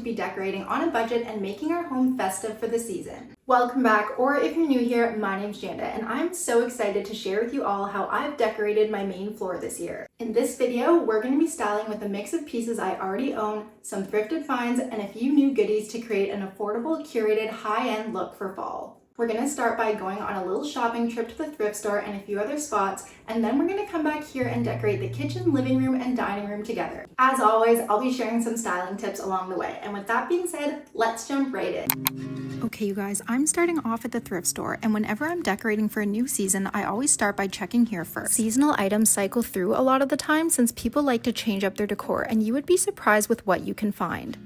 be decorating on a budget and making our home festive for the season. Welcome back, or if you're new here, my name's Janda, and I'm so excited to share with you all how I've decorated my main floor this year. In this video, we're going to be styling with a mix of pieces I already own, some thrifted finds, and a few new goodies to create an affordable, curated, high-end look for fall. We're going to start by going on a little shopping trip to the thrift store and a few other spots, and then we're going to come back here and decorate the kitchen, living room, and dining room together. As always, I'll be sharing some styling tips along the way, and with that being said, let's jump right in. Okay, you guys, I'm starting off at the thrift store, and whenever I'm decorating for a new season, I always start by checking here first. Seasonal items cycle through a lot of the time since people like to change up their decor, and you would be surprised with what you can find.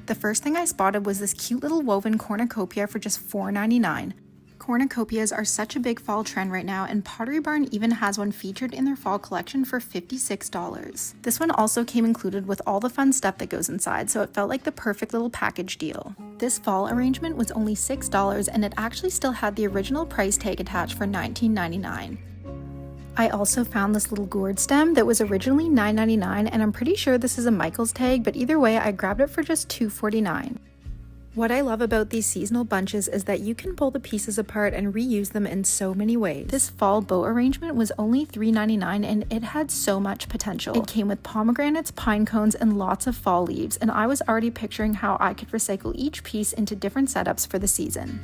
The first thing I spotted was this cute little woven cornucopia for just $4.99. Cornucopias are such a big fall trend right now, and Pottery Barn even has one featured in their fall collection for $56. This one also came included with all the fun stuff that goes inside, so it felt like the perfect little package deal. This fall arrangement was only $6, and it actually still had the original price tag attached for $19.99. I also found this little gourd stem that was originally $9.99, and I'm pretty sure this is a Michaels tag, but either way, I grabbed it for just $2.49. What I love about these seasonal bunches is that you can pull the pieces apart and reuse them in so many ways. This fall bow arrangement was only $3.99, and it had so much potential. It came with pomegranates, pine cones, and lots of fall leaves, and I was already picturing how I could recycle each piece into different setups for the season.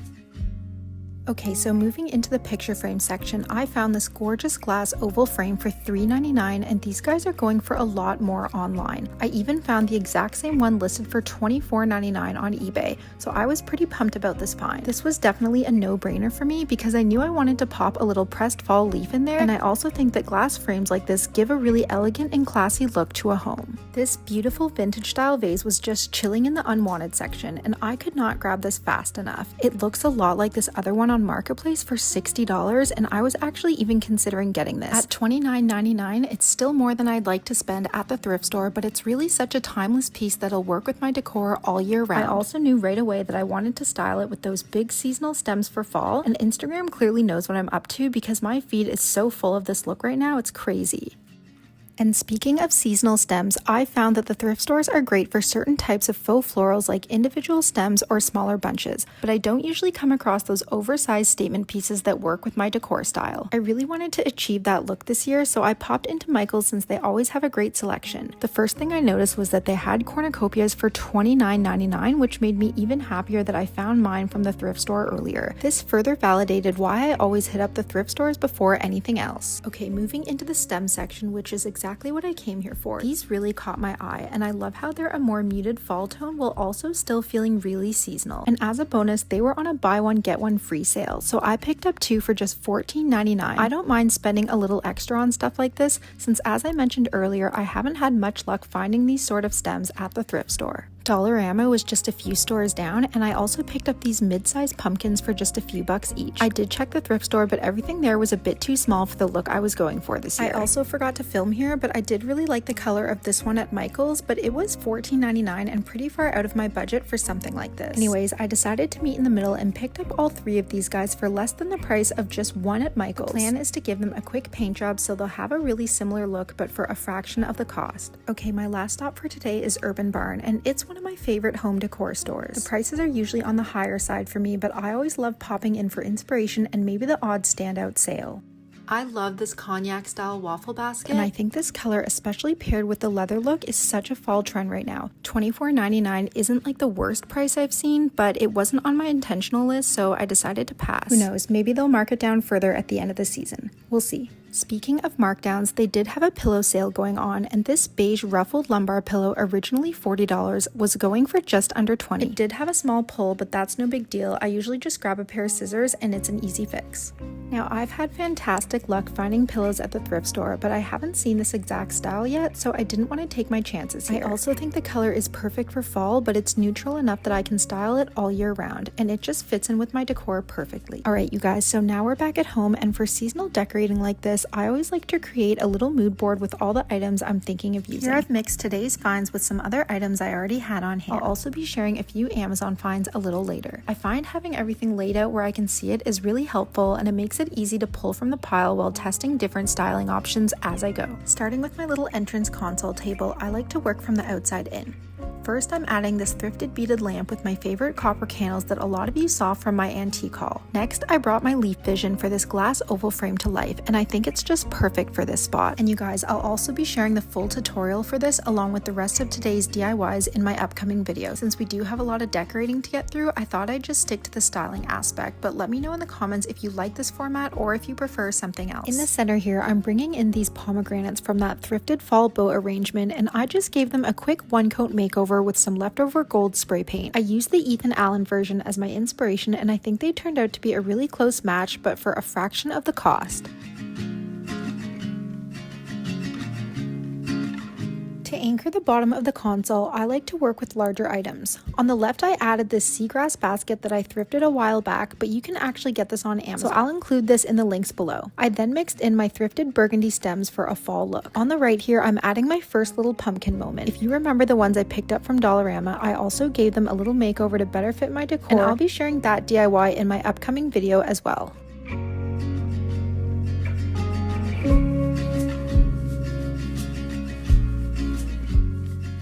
Okay, so moving into the picture frame section, I found this gorgeous glass oval frame for $3.99, and these guys are going for a lot more online. I even found the exact same one listed for $24.99 on eBay, so I was pretty pumped about this find. This was definitely a no-brainer for me because I knew I wanted to pop a little pressed fall leaf in there, and I also think that glass frames like this give a really elegant and classy look to a home. This beautiful vintage style vase was just chilling in the unwanted section, and I could not grab this fast enough. It looks a lot like this other one on Marketplace for $60, and I was actually even considering getting this. At $29.99, it's still more than I'd like to spend at the thrift store, but it's really such a timeless piece that'll work with my decor all year round. I also knew right away that I wanted to style it with those big seasonal stems for fall, and Instagram clearly knows what I'm up to because my feed is so full of this look right now, it's crazy. And speaking of seasonal stems, I found that the thrift stores are great for certain types of faux florals like individual stems or smaller bunches, but I don't usually come across those oversized statement pieces that work with my decor style. I really wanted to achieve that look this year, so I popped into Michaels since they always have a great selection. The first thing I noticed was that they had cornucopias for $29.99, which made me even happier that I found mine from the thrift store earlier. This further validated why I always hit up the thrift stores before anything else. Okay, moving into the stem section, which is exactly what I came here for. These really caught my eye, and I love how they're a more muted fall tone while also still feeling really seasonal. And as a bonus, they were on a buy one get one free sale, so I picked up two for just $14.99. I don't mind spending a little extra on stuff like this, since as I mentioned earlier, I haven't had much luck finding these sort of stems at the thrift store. Dollarama was just a few stores down, and I also picked up these mid-sized pumpkins for just a few bucks each. I did check the thrift store, but everything there was a bit too small for the look I was going for this year. I also forgot to film here, but I did really like the color of this one at Michaels, but it was $14.99 and pretty far out of my budget for something like this. Anyways, I decided to meet in the middle and picked up all three of these guys for less than the price of just one at Michaels. The plan is to give them a quick paint job so they'll have a really similar look, but for a fraction of the cost. Okay, my last stop for today is Urban Barn, and it's one of my favorite home decor stores. The prices are usually on the higher side for me, but I always love popping in for inspiration and maybe the odd standout sale. I love this cognac style waffle basket, and I think this color, especially paired with the leather look, is such a fall trend right now. $24.99 isn't like the worst price I've seen, but it wasn't on my intentional list, so I decided to pass. Who knows, maybe they'll mark it down further at the end of the season. We'll see. Speaking of markdowns, they did have a pillow sale going on, and this beige ruffled lumbar pillow, originally $40, was going for just under $20. It did have a small pull, but that's no big deal. I usually just grab a pair of scissors and it's an easy fix. Now, I've had fantastic luck finding pillows at the thrift store, but I haven't seen this exact style yet, so I didn't want to take my chances here. I also think the color is perfect for fall, but it's neutral enough that I can style it all year round, and it just fits in with my decor perfectly. Alright, you guys, so now we're back at home, and for seasonal decorating like this, I always like to create a little mood board with all the items I'm thinking of using. Here I've mixed today's finds with some other items I already had on hand. I'll also be sharing a few Amazon finds a little later. I find having everything laid out where I can see it is really helpful, and it makes it easy to pull from the pile while testing different styling options as I go. Starting with my little entrance console table, I like to work from the outside in. First, I'm adding this thrifted beaded lamp with my favorite copper candles that a lot of you saw from my antique haul. Next, I brought my leaf vision for this glass oval frame to life, and I think it's just perfect for this spot. And you guys, I'll also be sharing the full tutorial for this along with the rest of today's DIYs in my upcoming video. Since we do have a lot of decorating to get through, I thought I'd just stick to the styling aspect, but let me know in the comments if you like this format or if you prefer something else. In the center here, I'm bringing in these pomegranates from that thrifted fall bow arrangement, and I just gave them a quick one-coat makeover with some leftover gold spray paint. I used the Ethan Allen version as my inspiration, and I think they turned out to be a really close match, but for a fraction of the cost. To anchor the bottom of the console, I like to work with larger items. On the left, I added this seagrass basket that I thrifted a while back, but you can actually get this on Amazon, so I'll include this in the links below. I then mixed in my thrifted burgundy stems for a fall look. On the right here, I'm adding my first little pumpkin moment. If you remember the ones I picked up from Dollarama, I also gave them a little makeover to better fit my decor, and I'll be sharing that DIY in my upcoming video as well.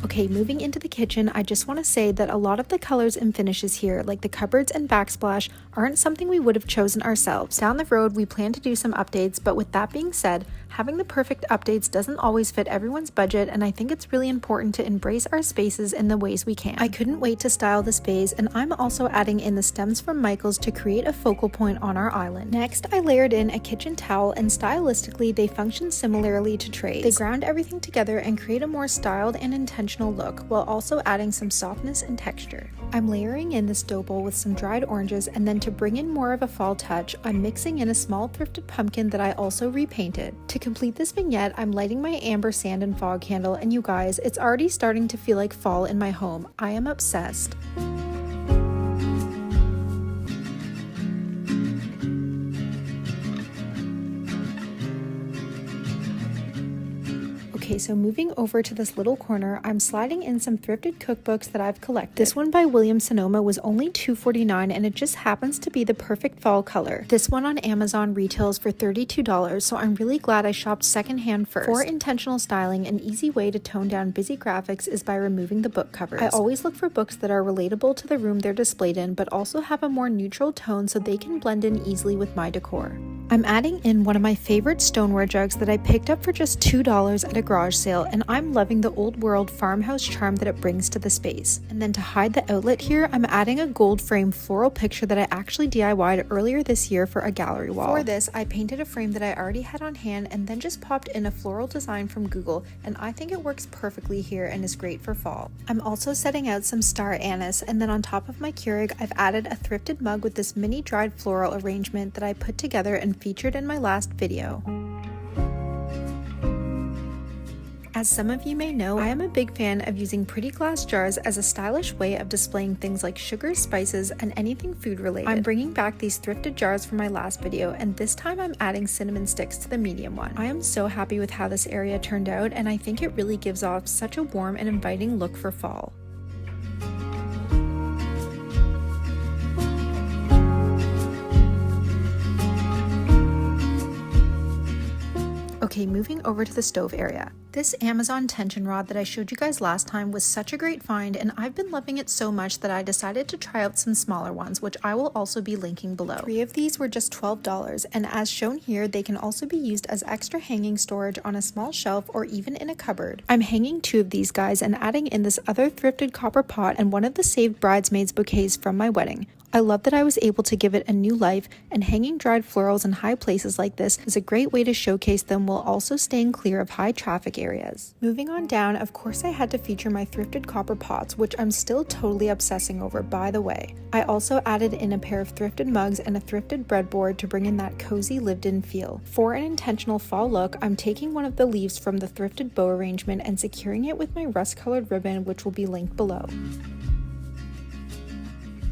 Okay, moving into the kitchen, I just want to say that a lot of the colors and finishes here, like the cupboards and backsplash, aren't something we would have chosen ourselves. Down the road, we plan to do some updates, but with that being said, having the perfect updates doesn't always fit everyone's budget, and I think it's really important to embrace our spaces in the ways we can. I couldn't wait to style this vase, and I'm also adding in the stems from Michael's to create a focal point on our island. Next, I layered in a kitchen towel, and stylistically, they function similarly to trays. They ground everything together and create a more styled and intentional look, while also adding some softness and texture. I'm layering in this dough bowl with some dried oranges, and then to bring in more of a fall touch, I'm mixing in a small thrifted pumpkin that I also repainted. To complete this vignette, I'm lighting my amber sand and fog candle, and you guys, it's already starting to feel like fall in my home. I am obsessed. Okay, so moving over to this little corner, I'm sliding in some thrifted cookbooks that I've collected. This one by William Sonoma was only $2.49, and it just happens to be the perfect fall color. This one on Amazon retails for $32, so I'm really glad I shopped secondhand first. For intentional styling, an easy way to tone down busy graphics is by removing the book covers. I always look for books that are relatable to the room they're displayed in, but also have a more neutral tone so they can blend in easily with my decor. I'm adding in one of my favorite stoneware jugs that I picked up for just $2 at a garage sale, and I'm loving the old world farmhouse charm that it brings to the space. And then to hide the outlet here, I'm adding a gold frame floral picture that I actually DIY'd earlier this year for a gallery wall. For this, I painted a frame that I already had on hand and then just popped in a floral design from Google, and I think it works perfectly here and is great for fall. I'm also setting out some star anise, and then on top of my Keurig, I've added a thrifted mug with this mini dried floral arrangement that I put together and featured in my last video. As some of you may know, I am a big fan of using pretty glass jars as a stylish way of displaying things like sugar, spices, and anything food related. I'm bringing back these thrifted jars from my last video, and this time I'm adding cinnamon sticks to the medium one. I am so happy with how this area turned out, and I think it really gives off such a warm and inviting look for fall. Okay, moving over to the stove area. This Amazon tension rod that I showed you guys last time was such a great find, and I've been loving it so much that I decided to try out some smaller ones, which I will also be linking below. 3 of these were just $12, and as shown here, they can also be used as extra hanging storage on a small shelf or even in a cupboard. I'm hanging 2 of these guys and adding in this other thrifted copper pot and one of the saved bridesmaids bouquets from my wedding. I love that I was able to give it a new life, and hanging dried florals in high places like this is a great way to showcase them while also staying clear of high traffic areas. Moving on down, of course I had to feature my thrifted copper pots, which I'm still totally obsessing over, by the way. I also added in a pair of thrifted mugs and a thrifted breadboard to bring in that cozy lived-in feel. For an intentional fall look, I'm taking one of the leaves from the thrifted bow arrangement and securing it with my rust-colored ribbon, which will be linked below.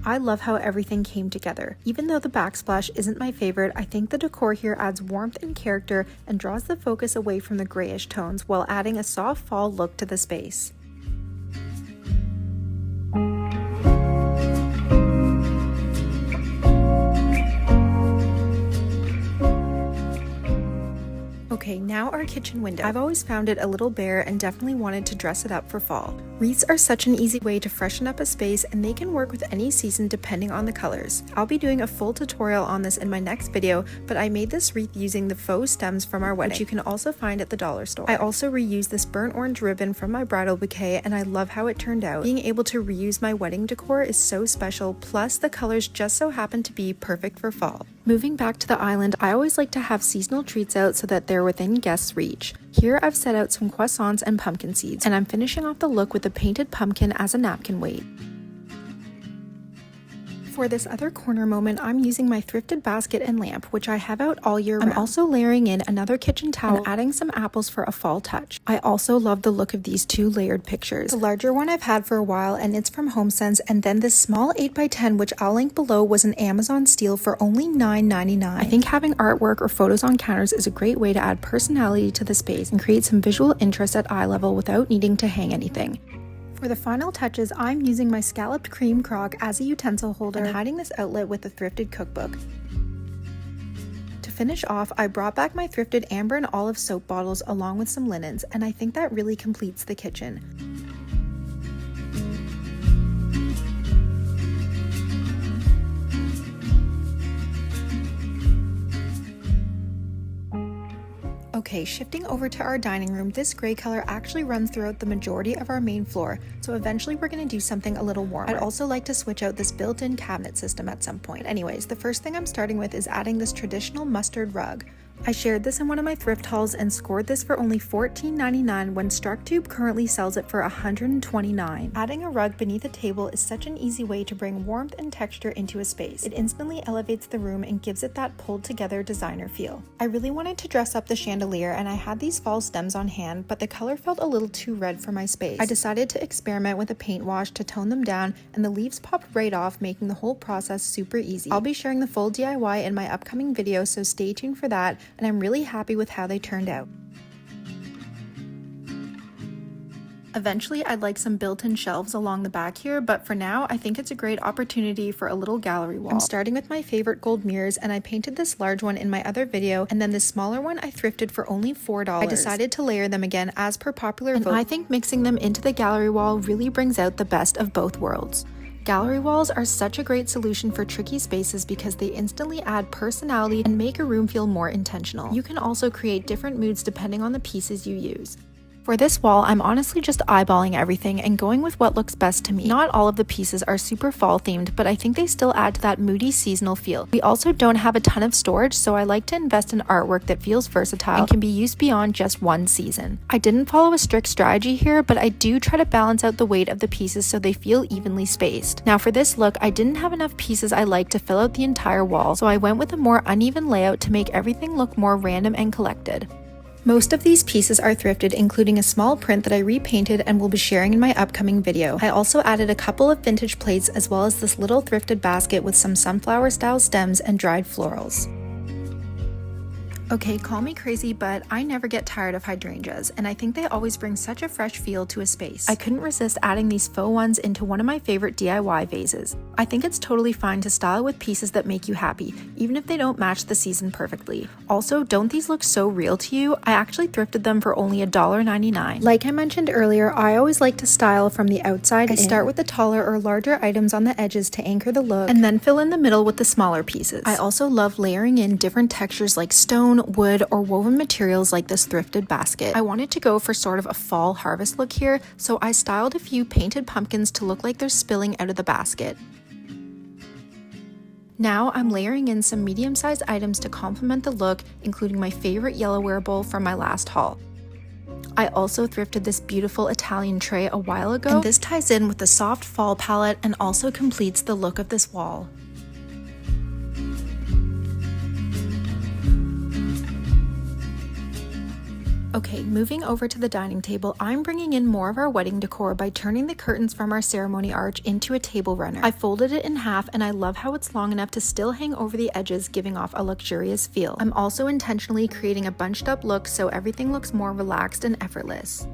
I love how everything came together. Even though the backsplash isn't my favorite, I think the decor here adds warmth and character and draws the focus away from the grayish tones while adding a soft fall look to the space. Okay, now our kitchen window. I've always found it a little bare and definitely wanted to dress it up for fall. Wreaths are such an easy way to freshen up a space, and they can work with any season depending on the colors. I'll be doing a full tutorial on this in my next video, but I made this wreath using the faux stems from our wedding, which you can also find at the dollar store. I also reused this burnt orange ribbon from my bridal bouquet, and I love how it turned out. Being able to reuse my wedding decor is so special, plus the colors just so happen to be perfect for fall. Moving back to the island, I always like to have seasonal treats out so that they're within guests' reach. Here I've set out some croissants and pumpkin seeds, and I'm finishing off the look with a painted pumpkin as a napkin weight. For this other corner moment, I'm using my thrifted basket and lamp, which I have out all year round. I'm also layering in another kitchen towel and adding some apples for a fall touch. I also love the look of these two layered pictures. The larger one I've had for a while, and it's from HomeSense, and then this small 8x10, which I'll link below, was an Amazon steal for only $9.99. I think having artwork or photos on counters is a great way to add personality to the space and create some visual interest at eye level without needing to hang anything. For the final touches, I'm using my scalloped cream crock as a utensil holder and hiding this outlet with the Thrifted cookbook. To finish off, I brought back my Thrifted amber and olive soap bottles along with some linens, and I think that really completes the kitchen. Okay, shifting over to our dining room, this gray color actually runs throughout the majority of our main floor, so eventually we're going to do something a little warmer. I'd also like to switch out this built-in cabinet system at some point. Anyways, the first thing I'm starting with is adding this traditional mustard rug. I shared this in one of my thrift hauls and scored this for only $14.99 when StruckTube currently sells it for $129. Adding a rug beneath a table is such an easy way to bring warmth and texture into a space. It instantly elevates the room and gives it that pulled together designer feel. I really wanted to dress up the chandelier, and I had these fall stems on hand, but the color felt a little too red for my space. I decided to experiment with a paint wash to tone them down, and the leaves popped right off, making the whole process super easy. I'll be sharing the full DIY in my upcoming video, so stay tuned for that, and I'm really happy with how they turned out. Eventually, I'd like some built-in shelves along the back here, but for now, I think it's a great opportunity for a little gallery wall. I'm starting with my favorite gold mirrors, and I painted this large one in my other video, and then this smaller one I thrifted for only $4. I decided to layer them again as per popular vote, and I think mixing them into the gallery wall really brings out the best of both worlds. Gallery walls are such a great solution for tricky spaces because they instantly add personality and make a room feel more intentional. You can also create different moods depending on the pieces you use. For this wall, I'm honestly just eyeballing everything and going with what looks best to me. Not all of the pieces are super fall themed, but I think they still add to that moody seasonal feel. We also don't have a ton of storage, so I like to invest in artwork that feels versatile and can be used beyond just one season. I didn't follow a strict strategy here, but I do try to balance out the weight of the pieces so they feel evenly spaced. Now for this look, I didn't have enough pieces I liked to fill out the entire wall, so I went with a more uneven layout to make everything look more random and collected. Most of these pieces are thrifted, including a small print that I repainted and will be sharing in my upcoming video. I also added a couple of vintage plates as well as this little thrifted basket with some sunflower style stems and dried florals. Okay, call me crazy, but I never get tired of hydrangeas, and I think they always bring such a fresh feel to a space. I couldn't resist adding these faux ones into one of my favorite DIY vases. I think it's totally fine to style with pieces that make you happy, even if they don't match the season perfectly. Also, don't these look so real to you? I actually thrifted them for only $1.99. Like I mentioned earlier, I always like to style from the outside in. I start with the taller or larger items on the edges to anchor the look, and then fill in the middle with the smaller pieces. I also love layering in different textures like stone, wood, or woven materials like this thrifted basket. I wanted to go for sort of a fall harvest look here, so I styled a few painted pumpkins to look like they're spilling out of the basket. Now I'm layering in some medium-sized items to complement the look, including my favorite yellowware bowl from my last haul. I also thrifted this beautiful Italian tray a while ago, and this ties in with the soft fall palette and also completes the look of this wall. Okay, moving over to the dining table, I'm bringing in more of our wedding decor by turning the curtains from our ceremony arch into a table runner. I folded it in half and I love how it's long enough to still hang over the edges, giving off a luxurious feel. I'm also intentionally creating a bunched up look so everything looks more relaxed and effortless.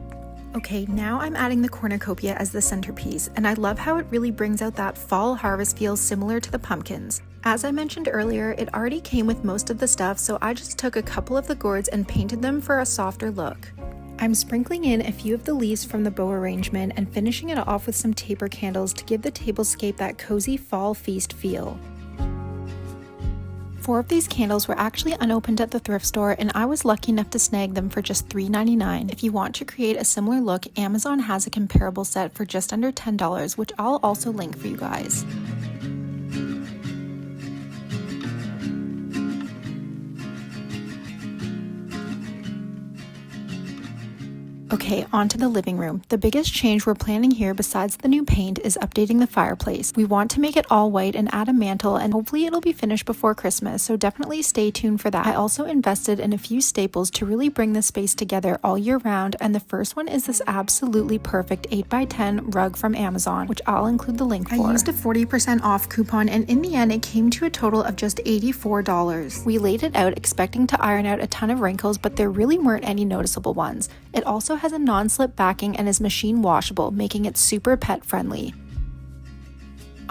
Okay, now I'm adding the cornucopia as the centerpiece, and I love how it really brings out that fall harvest feel similar to the pumpkins. As I mentioned earlier, it already came with most of the stuff, so I just took a couple of the gourds and painted them for a softer look. I'm sprinkling in a few of the leaves from the bow arrangement and finishing it off with some taper candles to give the tablescape that cozy fall feast feel. 4 of these candles were actually unopened at the thrift store, and I was lucky enough to snag them for just $3.99. If you want to create a similar look, Amazon has a comparable set for just under $10, which I'll also link for you guys. Okay, on to the living room. The biggest change we're planning here besides the new paint is updating the fireplace. We want to make it all white and add a mantle, and hopefully it'll be finished before Christmas, so definitely stay tuned for that. I also invested in a few staples to really bring the space together all year round, and the first one is this absolutely perfect 8x10 rug from Amazon, which I'll include the link for. I used a 40% off coupon, and in the end it came to a total of just $84. We laid it out expecting to iron out a ton of wrinkles, but there really weren't any noticeable ones. It also has a non-slip backing and is machine washable, making it super pet friendly.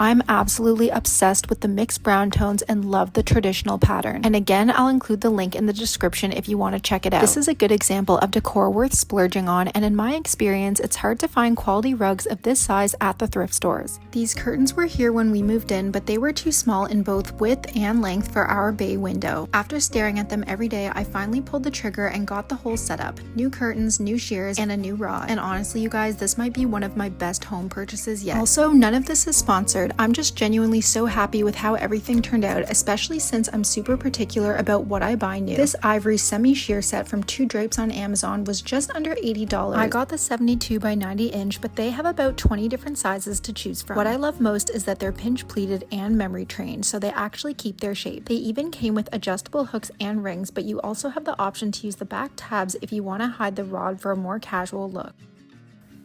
I'm absolutely obsessed with the mixed brown tones and love the traditional pattern. And again, I'll include the link in the description if you want to check it out. This is a good example of decor worth splurging on, and in my experience, it's hard to find quality rugs of this size at the thrift stores. These curtains were here when we moved in, but they were too small in both width and length for our bay window. After staring at them every day, I finally pulled the trigger and got the whole setup. New curtains, new shears, and a new rod. And honestly, you guys, this might be one of my best home purchases yet. Also, none of this is sponsored. I'm just genuinely so happy with how everything turned out, especially since I'm super particular about what I buy new. This ivory semi-sheer set from 2 Drapes on Amazon was just under $80. I got the 72 by 90 inch, but they have about 20 different sizes to choose from. What I love most is that they're pinch pleated and memory trained, so they actually keep their shape. They even came with adjustable hooks and rings, but you also have the option to use the back tabs if you want to hide the rod for a more casual look.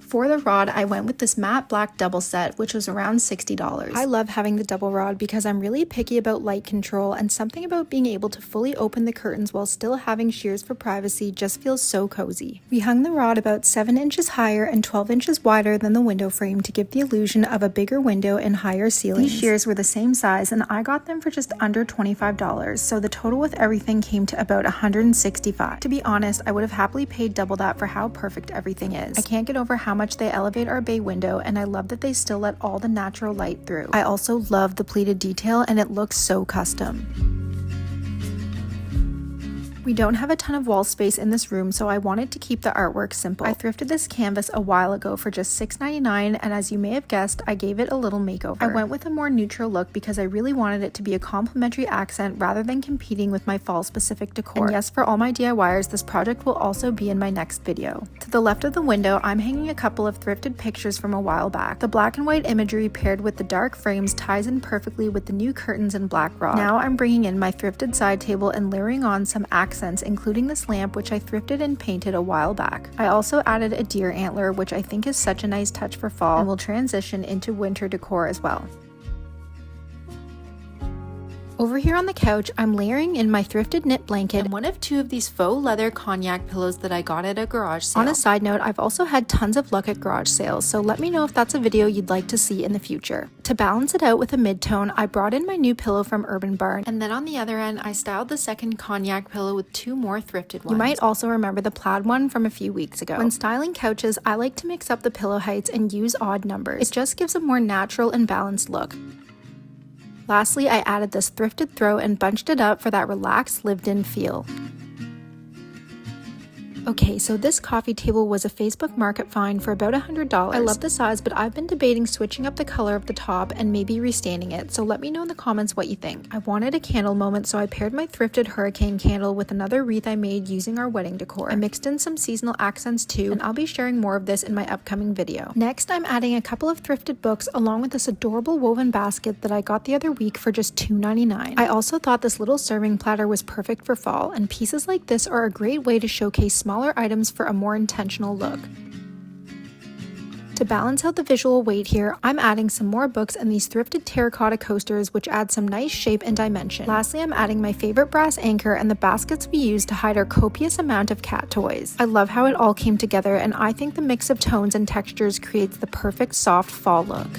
For the rod, I went with this matte black double set, which was around $60. I love having the double rod because I'm really picky about light control, and something about being able to fully open the curtains while still having shears for privacy just feels so cozy. We hung the rod about 7 inches higher and 12 inches wider than the window frame to give the illusion of a bigger window and higher ceilings. These shears were the same size, and I got them for just under $25, so the total with everything came to about $165. To be honest, I would have happily paid double that for how perfect everything is. I can't get over how much they elevate our bay window, and I love that they still let all the natural light through. I also love the pleated detail, and it looks so custom. We don't have a ton of wall space in this room, so I wanted to keep the artwork simple. I thrifted this canvas a while ago for just $6.99, and as you may have guessed, I gave it a little makeover. I went with a more neutral look because I really wanted it to be a complementary accent rather than competing with my fall-specific decor. And yes, for all my DIYers, this project will also be in my next video. To the left of the window, I'm hanging a couple of thrifted pictures from a while back. The black and white imagery paired with the dark frames ties in perfectly with the new curtains and black rod. Now I'm bringing in my thrifted side table and layering on some accents, including this lamp, which I thrifted and painted a while back. I also added a deer antler, which I think is such a nice touch for fall and will transition into winter decor as well. Over here on the couch, I'm layering in my thrifted knit blanket and one of 2 of these faux leather cognac pillows that I got at a garage sale. On a side note, I've also had tons of luck at garage sales, so let me know if that's a video you'd like to see in the future. To balance it out with a mid-tone, I brought in my new pillow from Urban Barn, and then on the other end, I styled the second cognac pillow with 2 more thrifted ones. You might also remember the plaid one from a few weeks ago. When styling couches, I like to mix up the pillow heights and use odd numbers. It just gives a more natural and balanced look. Lastly, I added this thrifted throw and bunched it up for that relaxed, lived-in feel. Okay, so this coffee table was a Facebook market find for about $100. I love the size, but I've been debating switching up the color of the top and maybe restaining it, so let me know in the comments what you think. I wanted a candle moment, so I paired my thrifted hurricane candle with another wreath I made using our wedding decor. I mixed in some seasonal accents too, and I'll be sharing more of this in my upcoming video. Next, I'm adding a couple of thrifted books along with this adorable woven basket that I got the other week for just $2.99. I also thought this little serving platter was perfect for fall, and pieces like this are a great way to showcase small smaller items for a more intentional look. To balance out the visual weight here, I'm adding some more books and these thrifted terracotta coasters, which add some nice shape and dimension. Lastly, I'm adding my favorite brass anchor and the baskets we use to hide our copious amount of cat toys. I love how it all came together, and I think the mix of tones and textures creates the perfect soft fall look.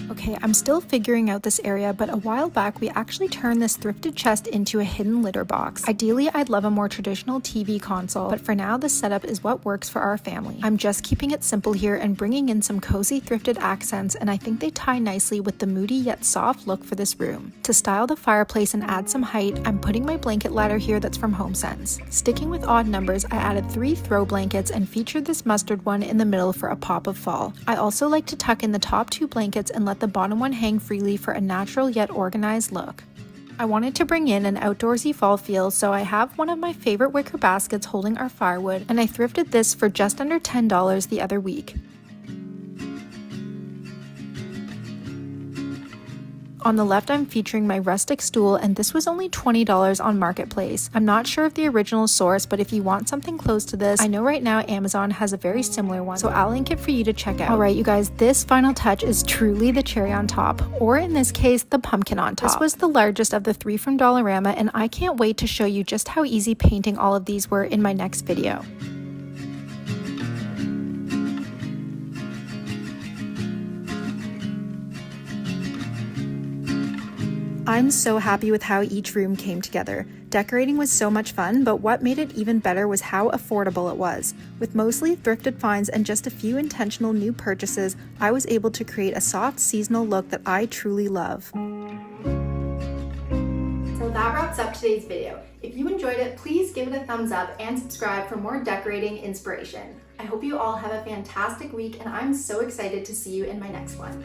Okay, I'm still figuring out this area, but a while back we actually turned this thrifted chest into a hidden litter box. Ideally, I'd love a more traditional TV console, but for now this setup is what works for our family. I'm just keeping it simple here and bringing in some cozy thrifted accents, and I think they tie nicely with the moody yet soft look for this room. To style the fireplace and add some height, I'm putting my blanket ladder here that's from HomeSense. Sticking with odd numbers, I added 3 throw blankets and featured this mustard one in the middle for a pop of fall. I also like to tuck in the top 2 blankets and let the bottom one hang freely for a natural yet organized look. I wanted to bring in an outdoorsy fall feel, so I have one of my favorite wicker baskets holding our firewood, and I thrifted this for just under $10 the other week. On the left, I'm featuring my rustic stool, and this was only $20 on Marketplace. I'm not sure of the original source, but if you want something close to this, I know right now Amazon has a very similar one, so I'll link it for you to check out. Alright you guys, this final touch is truly the cherry on top, or in this case, the pumpkin on top. This was the largest of the 3 from Dollarama, and I can't wait to show you just how easy painting all of these were in my next video. I'm so happy with how each room came together. Decorating was so much fun, but what made it even better was how affordable it was. With mostly thrifted finds and just a few intentional new purchases, I was able to create a soft seasonal look that I truly love. So that wraps up today's video. If you enjoyed it, please give it a thumbs up and subscribe for more decorating inspiration. I hope you all have a fantastic week, and I'm so excited to see you in my next one.